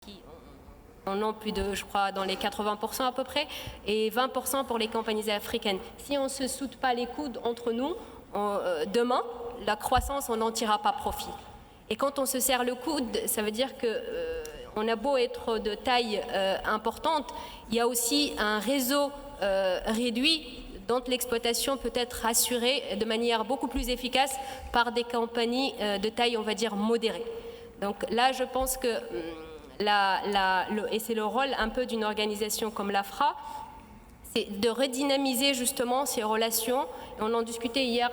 qui en ont plus de, je crois, dans les 80% à peu près, et 20% pour les compagnies africaines. Si on ne se soude pas les coudes entre nous, demain, la croissance, on n'en tirera pas profit. Et quand on se serre le coude, ça veut dire qu'on a beau être de taille importante, il y a aussi un réseau réduit dont l'exploitation peut être assurée de manière beaucoup plus efficace par des compagnies de taille, on va dire, modérée. Donc là, je pense que, et c'est le rôle un peu d'une organisation comme l'AFRA, c'est de redynamiser justement ces relations. On en discutait hier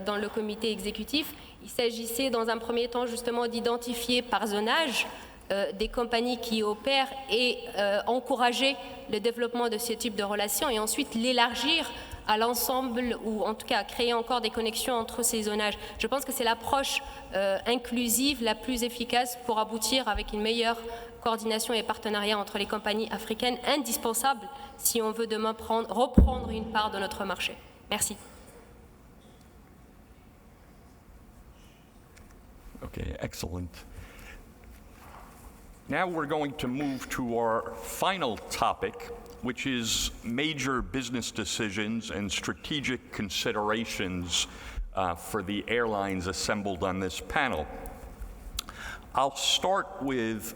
dans le comité exécutif. Il s'agissait dans un premier temps justement d'identifier par zonage des compagnies qui opèrent et encourager le développement de ce type de relations et ensuite l'élargir à l'ensemble ou en tout cas créer encore des connexions entre ces zonages. Je pense que c'est l'approche inclusive la plus efficace pour aboutir avec une meilleure coordination et partenariat entre les compagnies africaines, indispensable si on veut demain reprendre une part de notre marché. Merci. Okay, excellent. Now we're going to move to our final topic, which is major business decisions and strategic considerations for the airlines assembled on this panel. I'll start with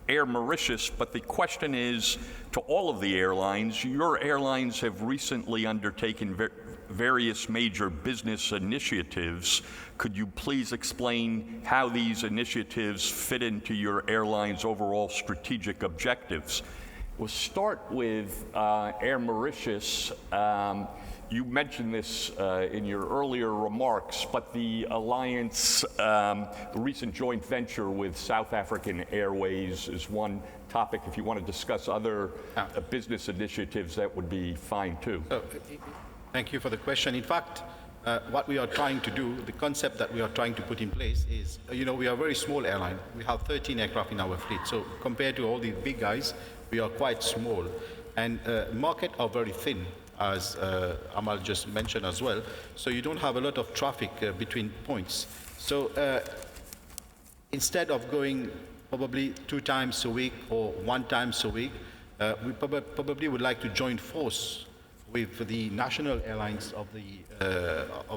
Air Mauritius, but the question is to all of the airlines. Your airlines have recently undertaken various major business initiatives. Could you please explain how these initiatives fit into your airline's overall strategic objectives? We'll start with Air Mauritius. You mentioned this in your earlier remarks, but the alliance, the recent joint venture with South African Airways is one topic. If you want to discuss other business initiatives, that would be fine too. Thank you for the question. In fact, what we are trying to do, the concept that we are trying to put in place is, we are a very small airline. We have 13 aircraft in our fleet. So compared to all the big guys, we are quite small. And markets are very thin, as Amal just mentioned as well. So you don't have a lot of traffic between points. So instead of going probably 2 times a week or 1 time a week, we probably would like to join force with the national airlines of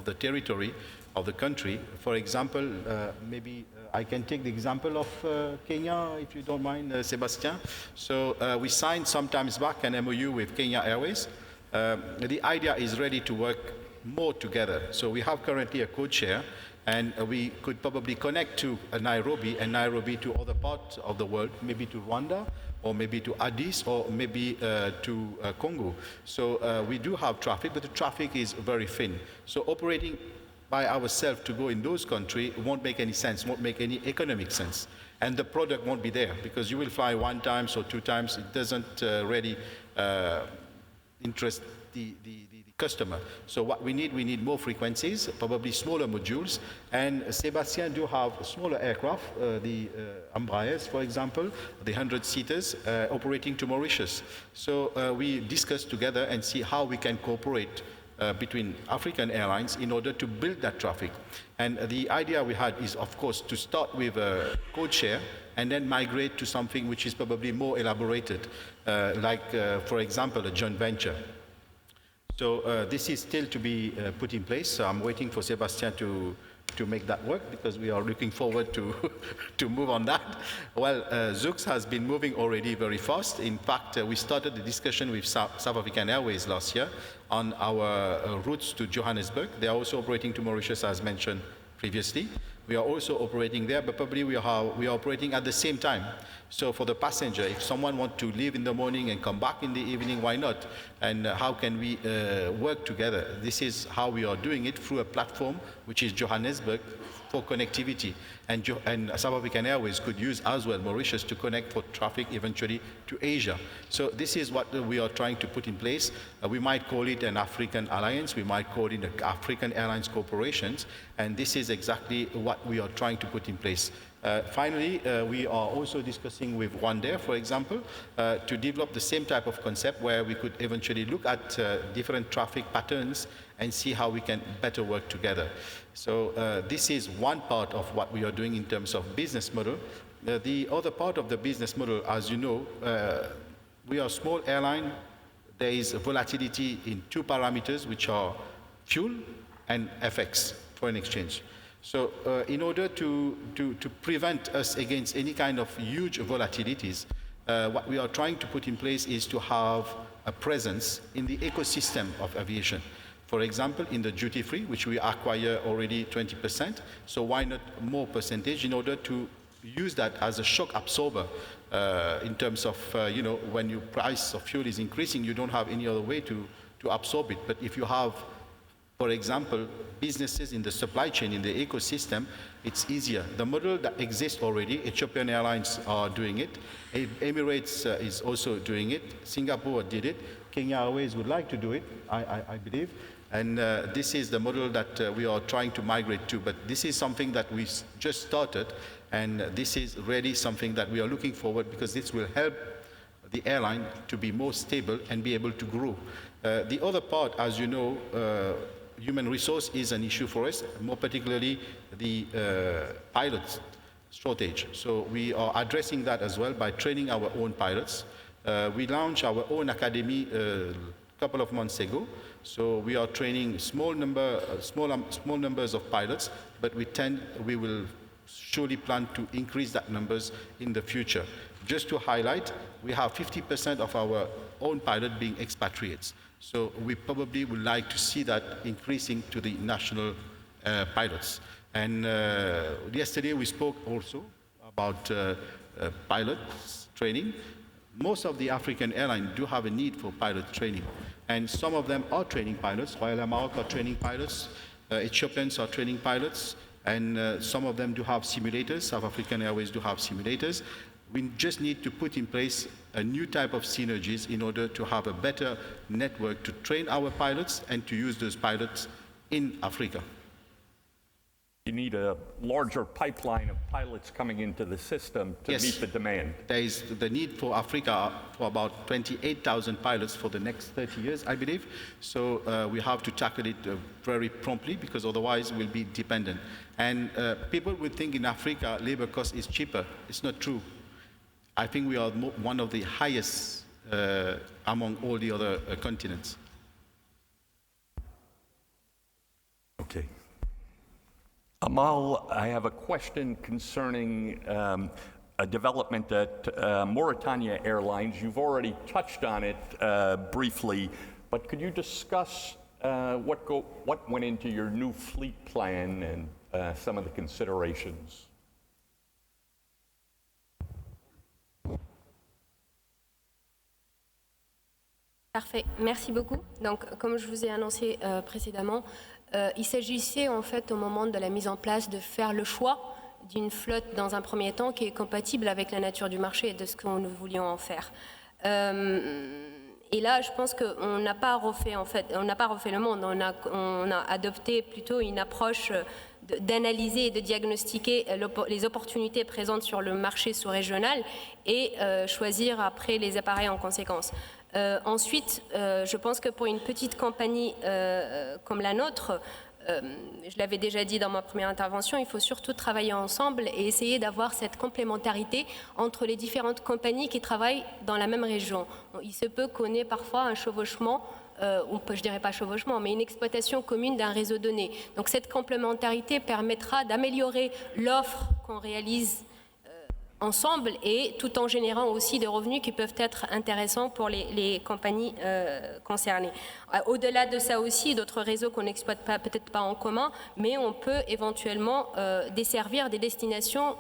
the territory of the country. For example, maybe I can take the example of Kenya, if you don't mind, Sébastien. So we signed some time back an MOU with Kenya Airways. The idea is really to work more together. So we have currently a code share, and we could probably connect to Nairobi and Nairobi to other parts of the world, maybe to Rwanda, or maybe to Addis, or maybe to Congo. So we do have traffic, but the traffic is very thin. So operating by ourselves to go in those countries won't make any sense, won't make any economic sense. And the product won't be there, because you will fly 1 time or 2 times. It doesn't really interest the customer. So what we need more frequencies, probably smaller modules, and Sébastien do have smaller aircraft, the Embraers, for example, the 100-seaters, operating to Mauritius. So we discuss together and see how we can cooperate between African airlines in order to build that traffic. And the idea we had is, of course, to start with a code share and then migrate to something which is probably more elaborated, like, for example, a joint venture. So this is still to be put in place. So I'm waiting for Sébastien to make that work, because we are looking forward to to move on that. Well, Zoox has been moving already very fast. In fact, we started the discussion with South African Airways last year on our routes to Johannesburg. They are also operating to Mauritius, as mentioned previously. We are also operating there, but probably we are operating at the same time. So for the passenger, if someone wants to leave in the morning and come back in the evening, why not? And how can we work together? This is how we are doing it, through a platform which is Johannesburg for connectivity. And South African Airways could use as well Mauritius to connect for traffic eventually to Asia. So this is what we are trying to put in place. We might call it an African alliance. We might call it the African Airlines Corporations. And this is exactly what we are trying to put in place. Finally, we are also discussing with Rwandair, for example, to develop the same type of concept where we could eventually look at different traffic patterns and see how we can better work together. So this is one part of what we are doing in terms of business model. The other part of the business model, as you know, we are a small airline. There is volatility in two parameters, which are fuel and FX, foreign exchange. So in order to prevent us against any kind of huge volatilities, what we are trying to put in place is to have a presence in the ecosystem of aviation. For example, in the duty-free, which we acquire already 20%, so why not more percentage in order to use that as a shock absorber in terms of, when your price of fuel is increasing, you don't have any other way to absorb it. But if you have, for example, businesses in the supply chain, in the ecosystem, it's easier. The model that exists already, Ethiopian Airlines are doing it, Emirates is also doing it, Singapore did it, Kenya Airways would like to do it, I believe. And this is the model that we are trying to migrate to. But this is something that we just started, and this is really something that we are looking forward, because this will help the airline to be more stable and be able to grow. The other part, as you know, human resource is an issue for us, more particularly the pilots shortage. So we are addressing that as well by training our own pilots. We launched our own academy a couple of months ago. So we are training small numbers of pilots, but we will surely plan to increase that numbers in the future. Just to highlight, we have 50% of our own pilot being expatriates. So we probably would like to see that increasing to the national pilots. And yesterday we spoke also about pilots training. Most of the African airlines do have a need for pilot training. And some of them are training pilots. Royal Air Maroc are training pilots. Ethiopians are training pilots. And some of them do have simulators. South African Airways do have simulators. We just need to put in place a new type of synergies in order to have a better network to train our pilots and to use those pilots in Africa. You need a larger pipeline of pilots coming into the system to meet the demand. There is the need for Africa for about 28,000 pilots for the next 30 years, I believe. So we have to tackle it very promptly, because otherwise we'll be dependent. And people would think in Africa labor cost is cheaper. It's not true. I think we are one of the highest among all the other continents. Okay. Amal, I have a question concerning a development at Mauritania Airlines. You've already touched on it briefly, but could you discuss what went into your new fleet plan and some of the considerations? Parfait, merci beaucoup. Donc, comme je vous ai annoncé précédemment, il s'agissait en fait au moment de la mise en place de faire le choix d'une flotte dans un premier temps qui est compatible avec la nature du marché et de ce que nous voulions en faire. Et là, je pense qu'on n'a pas refait le monde. On a adopté plutôt une approche d'analyser et de diagnostiquer les opportunités présentes sur le marché sous-régional et choisir après les appareils en conséquence. Ensuite, je pense que pour une petite compagnie comme la nôtre, je l'avais déjà dit dans ma première intervention, il faut surtout travailler ensemble et essayer d'avoir cette complémentarité entre les différentes compagnies qui travaillent dans la même région. Il se peut qu'on ait parfois un chevauchement, je ne dirais pas chevauchement, mais une exploitation commune d'un réseau donné. Donc cette complémentarité permettra d'améliorer l'offre qu'on réalise ensemble et tout en générant aussi des revenus qui peuvent être intéressants pour les compagnies concernées. Au-delà de ça aussi, d'autres réseaux qu'on n'exploite peut-être pas en commun, mais on peut éventuellement desservir des destinations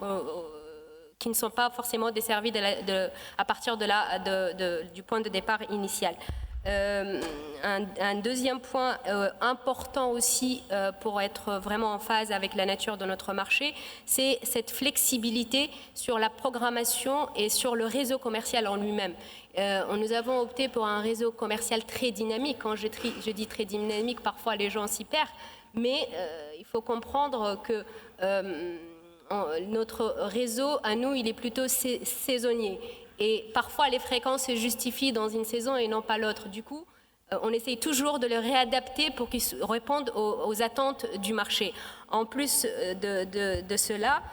qui ne sont pas forcément desservies à partir du point de départ initial. Un deuxième point important aussi pour être vraiment en phase avec la nature de notre marché, c'est cette flexibilité sur la programmation et sur le réseau commercial en lui-même. Nous avons opté pour un réseau commercial très dynamique. Quand je dis très dynamique, parfois les gens s'y perdent, mais il faut comprendre que notre réseau, à nous, il est plutôt saisonnier. Et parfois, les fréquences se justifient dans une saison et non pas l'autre. Du coup, on essaye toujours de le réadapter pour qu'il réponde aux attentes du marché. En plus de cela,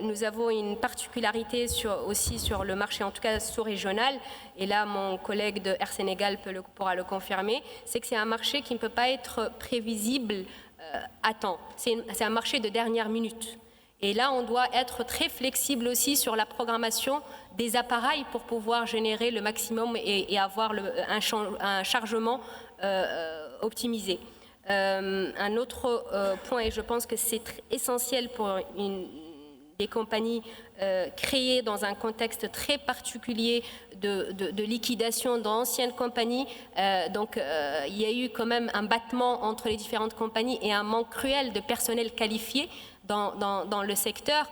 nous avons une particularité aussi sur le marché, en tout cas sous-régional, et là mon collègue de Air Sénégal pourra le confirmer, c'est que c'est un marché qui ne peut pas être prévisible à temps. C'est un marché de dernière minute. Et là, on doit être très flexible aussi sur la programmation des appareils pour pouvoir générer le maximum et avoir un chargement optimisé. Un autre point, et je pense que c'est essentiel pour des compagnies créées dans un contexte très particulier de liquidation d'anciennes compagnies. Donc, il y a eu quand même un battement entre les différentes compagnies et un manque cruel de personnel qualifié dans le secteur.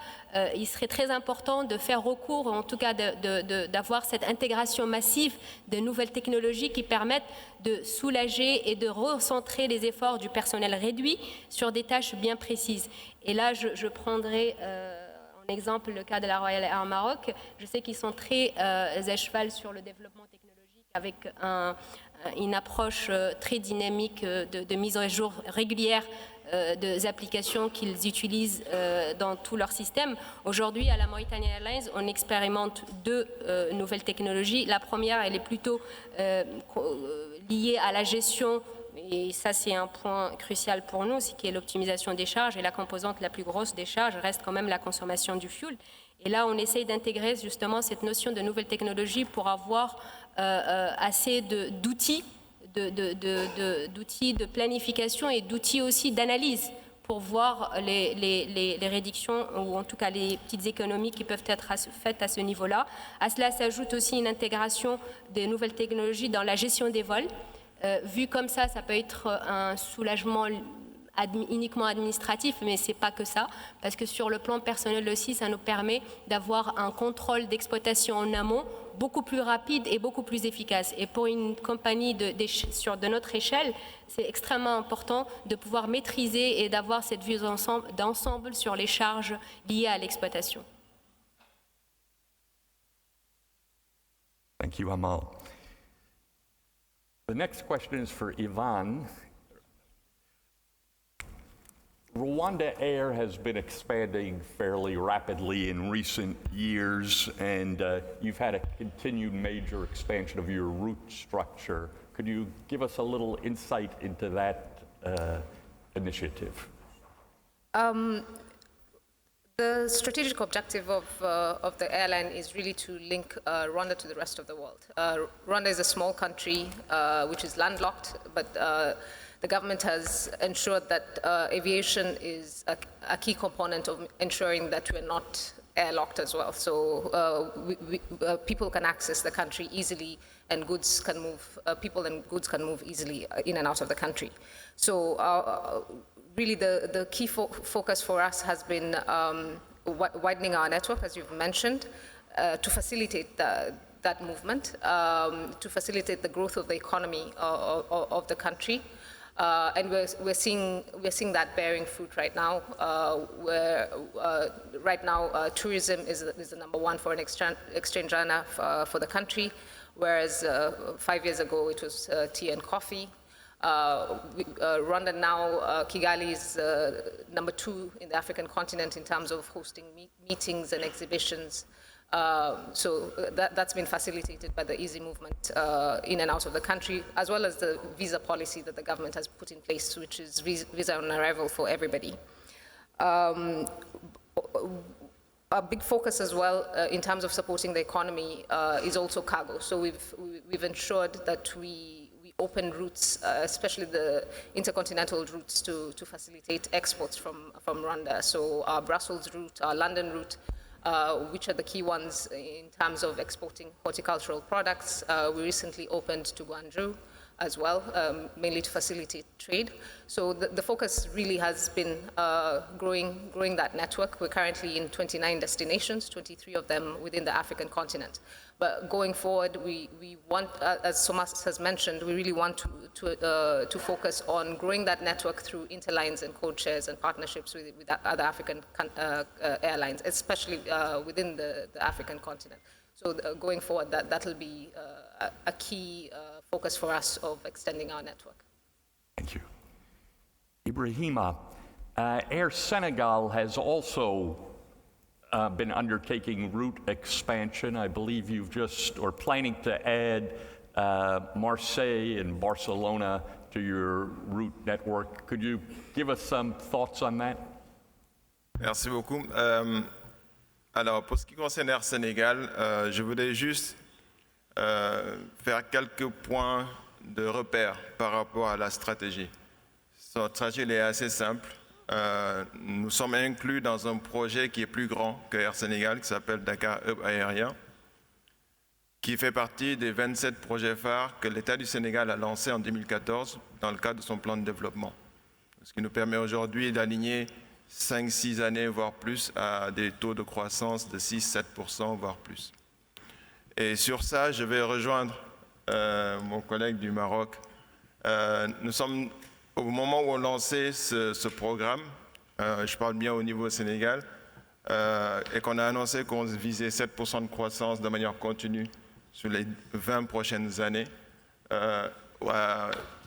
Il serait très important de faire recours, en tout cas d'avoir cette intégration massive de nouvelles technologies qui permettent de soulager et de recentrer les efforts du personnel réduit sur des tâches bien précises. Et là, je prendrai en exemple le cas de la Royal Air Maroc. Je sais qu'ils sont très à cheval sur le développement technologique avec une approche très dynamique de mise à jour régulière des applications qu'ils utilisent dans tout leur système. Aujourd'hui, à la Mauritania Airlines, on expérimente deux nouvelles technologies. La première, elle est plutôt liée à la gestion, et ça c'est un point crucial pour nous, c'est qui est l'optimisation des charges, et la composante la plus grosse des charges reste quand même la consommation du fuel. Et là, on essaye d'intégrer justement cette notion de nouvelles technologies pour avoir assez d'outils d'outils de planification et d'outils aussi d'analyse pour voir les réductions ou en tout cas les petites économies qui peuvent être faites à ce niveau-là. À cela s'ajoute aussi une intégration des nouvelles technologies dans la gestion des vols. Vu comme ça peut être un soulagement uniquement administratif, mais ce n'est pas que ça, parce que sur le plan personnel aussi, ça nous permet d'avoir un contrôle d'exploitation en amont beaucoup plus rapide et beaucoup plus efficace. Et pour une compagnie de notre échelle, c'est extrêmement important de pouvoir maîtriser et d'avoir cette vue d'ensemble sur les charges liées à l'exploitation. Thank you, Amal. The next question is for Ivan. Rwanda Air has been expanding fairly rapidly in recent years, and you've had a continued major expansion of your route structure. Could you give us a little insight into that initiative? The strategic objective of the airline is really to link Rwanda to the rest of the world. Rwanda is a small country which is landlocked, but the government has ensured that aviation is a key component of ensuring that we're not airlocked as well. So people can access the country easily, and goods can move. People and goods can move easily in and out of the country. So really, the key focus for us has been widening our network, as you've mentioned, to facilitate that movement, to facilitate the growth of the economy of the country. And we're seeing that bearing fruit right now. Where right now tourism is the number one foreign exchange earner for the country, whereas 5 years ago it was tea and coffee. Rwanda now, Kigali is number 2 in the African continent in terms of hosting meetings and exhibitions. So that's been facilitated by the easy movement in and out of the country, as well as the visa policy that the government has put in place, which is visa on arrival for everybody. A big focus as well in terms of supporting the economy is also cargo. So we've ensured that we open routes, especially the intercontinental routes, to facilitate exports from Rwanda. So our Brussels route, our London route, which are the key ones in terms of exporting horticultural products. We recently opened to Guangzhou as well, mainly to facilitate trade. So the focus really has been growing that network. We're currently in 29 destinations, 23 of them within the African continent. But going forward, we want, as Thomas has mentioned, we really want to focus on growing that network through interlines and code shares and partnerships with other African airlines, especially within the African continent. So going forward, that'll be a key focus for us of extending our network. Thank you. Ibrahima, Air Senegal has also been undertaking route expansion. I believe you've just, or planning to add Marseille and Barcelona to your route network. Could you give us some thoughts on that? Merci beaucoup. Alors, pour ce qui concerne Air Sénégal, je voulais juste faire quelques points de repère par rapport à la stratégie. Notre stratégie est assez simple. Nous sommes inclus dans un projet qui est plus grand que Air Sénégal, qui s'appelle Dakar Hub Aérien, qui fait partie des 27 projets phares que l'État du Sénégal a lancés en 2014 dans le cadre de son plan de développement. Ce qui nous permet aujourd'hui d'aligner 5-6 années, voire plus, à des taux de croissance de 6-7%, voire plus. Et sur ça, je vais rejoindre mon collègue du Maroc. Nous sommes au moment où on lançait ce programme, je parle bien au niveau Sénégal, et qu'on a annoncé qu'on visait 7% de croissance de manière continue sur les 20 prochaines années,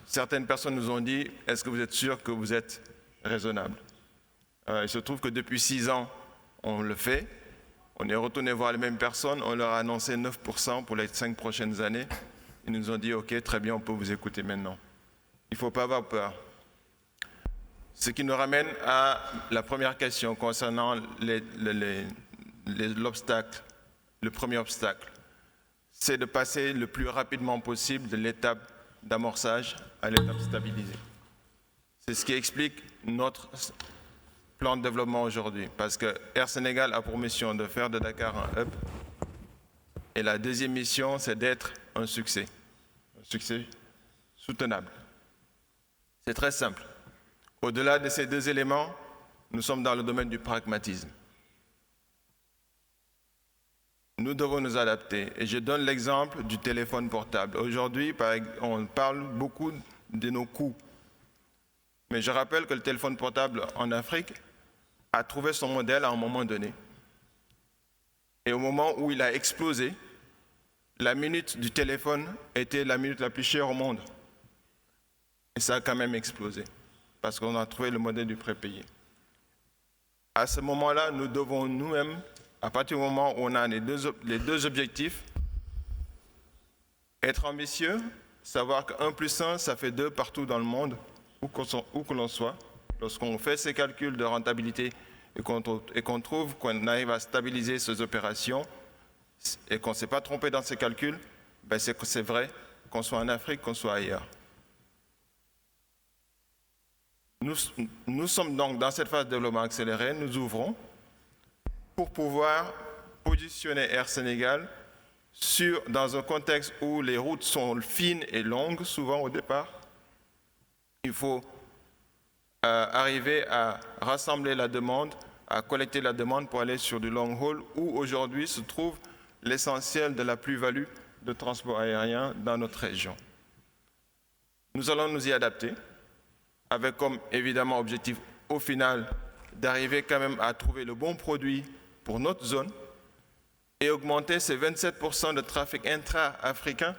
certaines personnes nous ont dit « Est-ce que vous êtes sûr que vous êtes raisonnable ?» Il se trouve que depuis 6 ans, on le fait. On est retourné voir les mêmes personnes, on leur a annoncé 9% pour les 5 prochaines années. Ils nous ont dit « Ok, très bien, on peut vous écouter maintenant. » Il ne faut pas avoir peur. Ce qui nous ramène à la première question concernant l'obstacle. Le premier obstacle, c'est de passer le plus rapidement possible de l'étape d'amorçage à l'étape stabilisée. C'est ce qui explique notre plan de développement aujourd'hui, parce que Air Sénégal a pour mission de faire de Dakar un hub, et la deuxième mission, c'est d'être un succès soutenable. C'est très simple. Au-delà de ces deux éléments, nous sommes dans le domaine du pragmatisme. Nous devons nous adapter. Et je donne l'exemple du téléphone portable. Aujourd'hui, on parle beaucoup de nos coûts. Mais je rappelle que le téléphone portable en Afrique a trouvé son modèle à un moment donné. Et au moment où il a explosé, la minute du téléphone était la minute la plus chère au monde. Et ça a quand même explosé, parce qu'on a trouvé le modèle du prépayé. À ce moment-là, nous devons nous-mêmes, à partir du moment où on a les deux objectifs, être ambitieux, savoir que 1 plus 1, ça fait 2 partout dans le monde, où que l'on soit. Lorsqu'on fait ces calculs de rentabilité et qu'on trouve qu'on arrive à stabiliser ces opérations et qu'on ne s'est pas trompé dans ces calculs, ben c'est vrai, qu'on soit en Afrique, qu'on soit ailleurs. Nous sommes donc dans cette phase de développement accéléré, nous ouvrons pour pouvoir positionner Air Sénégal dans un contexte où les routes sont fines et longues, souvent au départ. Il faut arriver à rassembler la demande, à collecter la demande pour aller sur du long haul, où aujourd'hui se trouve l'essentiel de la plus-value de transport aérien dans notre région. Nous allons nous y adapter, avec comme évidemment objectif au final d'arriver quand même à trouver le bon produit pour notre zone et augmenter ces 27% de trafic intra-africain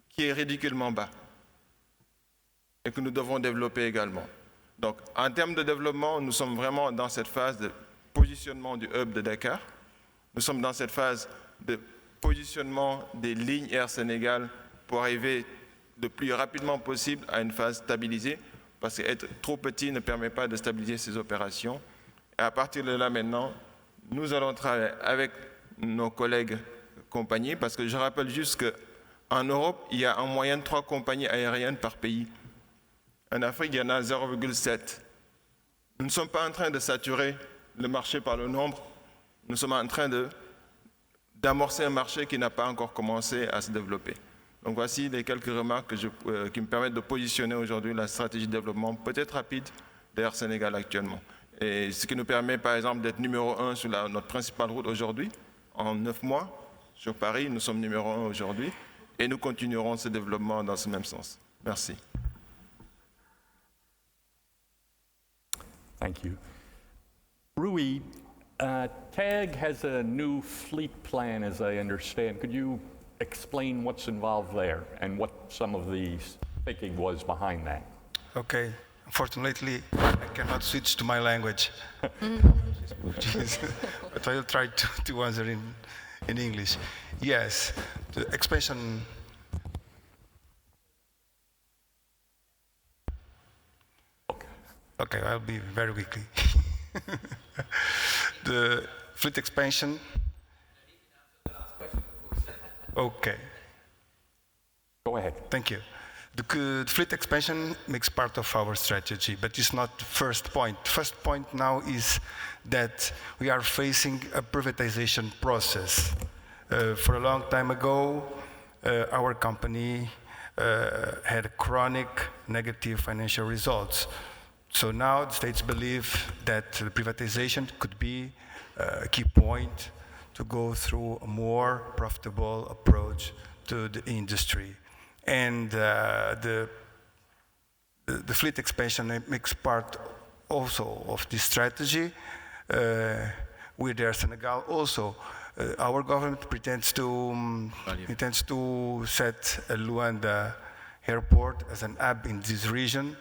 qui est ridiculement bas et que nous devons développer également. Donc en termes de développement, nous sommes vraiment dans cette phase de positionnement du hub de Dakar. Nous sommes dans cette phase de positionnement des lignes Air Sénégal pour arriver le plus rapidement possible à une phase stabilisée, parce qu'être trop petit ne permet pas de stabiliser ces opérations. Et à partir de là maintenant, nous allons travailler avec nos collègues compagnies, parce que je rappelle juste qu'en Europe, il y a en moyenne 3 compagnies aériennes par pays. En Afrique, il y en a 0,7. Nous ne sommes pas en train de saturer le marché par le nombre, nous sommes en train d'amorcer un marché qui n'a pas encore commencé à se développer. Donc voici les quelques remarques qui me permettent de positionner aujourd'hui la stratégie de développement peut-être rapide d'Air Sénégal actuellement. Et ce qui nous permet par exemple d'être numéro 1 sur notre principale route aujourd'hui. En 9 mois, sur Paris, nous sommes numéro 1 aujourd'hui et nous continuerons ce développement dans ce même sens. Merci. Thank you. Rui, TAG has a new fleet plan, as I understand. Could you explain what's involved there and what some of the thinking was behind that? Okay. Unfortunately, I cannot switch to my language. But I'll try to answer in English. Yes, the expansion. Okay, I'll be very quickly. The fleet expansion. Okay. Go ahead. Thank you. The fleet expansion makes part of our strategy, but it's not the first point. The first point now is that we are facing a privatization process. For a long time ago, our company had chronic negative financial results. So now the states believe that the privatization could be a key point to go through a more profitable approach to the industry. And the fleet expansion makes part also of this strategy. With Air Senegal also, our government intends to set a Luanda airport as an hub in this region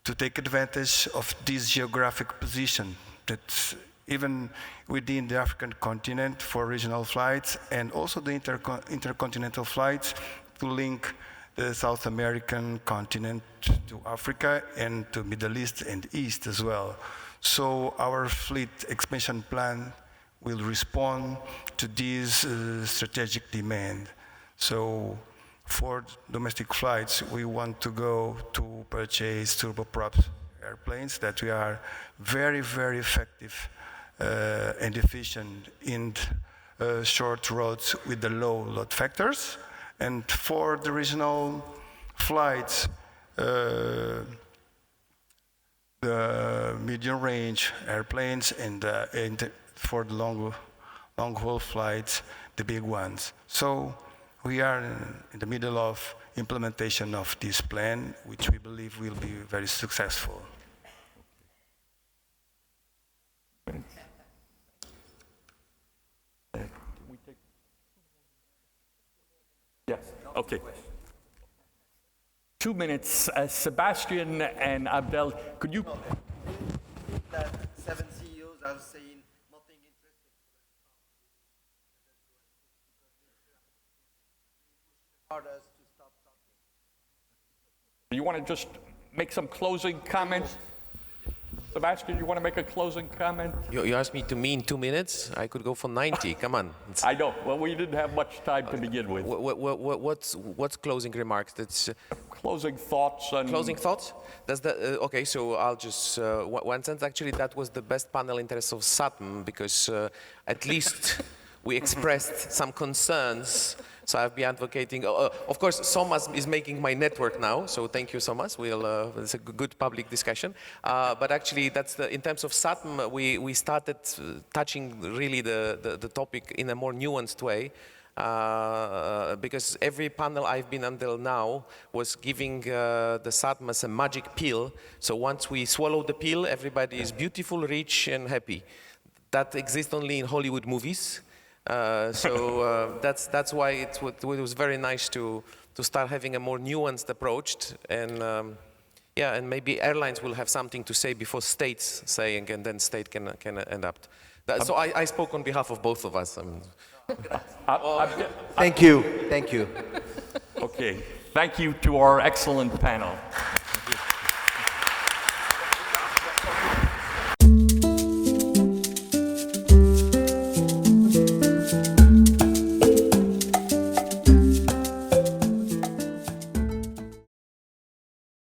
to take advantage of this geographic position that's even within the African continent for regional flights and also the intercontinental flights to link the South American continent to Africa and to Middle East and East as well. So our fleet expansion plan will respond to this strategic demand. So for domestic flights, we want to go to purchase turboprop airplanes that we are very, very effective and efficient in short routes with the low load factors. And for the regional flights, the medium-range airplanes and for the long-haul flights, the big ones. So we are in the middle of implementation of this plan, which we believe will be very successful. Yes, okay. 2 minutes. Sebastian and Abdel, could you... that 7 CEOs are saying nothing interesting. To stop talking. Do you want to just make some closing comments? Sebastian, you want to make a closing comment? You asked me to me in 2 minutes? I could go for 90, come on. I know, well, we didn't have much time to begin with. What's closing remarks? That's closing thoughts and... Closing thoughts? That's the, okay, so I'll just, one sentence, actually that was the best panel interest of SATM because at least we expressed some concerns. So I've been advocating, of course, Somas is making my network now, so thank you, Somas. It's a good public discussion. But actually, that's in terms of SATM, we started touching really the topic in a more nuanced way. Because every panel I've been until now was giving the SATM as a magic pill. So once we swallow the pill, everybody is beautiful, rich, and happy. That exists only in Hollywood movies. That's why it was very nice to start having a more nuanced approach, and yeah, and maybe airlines will have something to say before states saying, and then state can end up. So I spoke on behalf of both of us. Thank you. Thank you. Okay. Thank you to our excellent panel.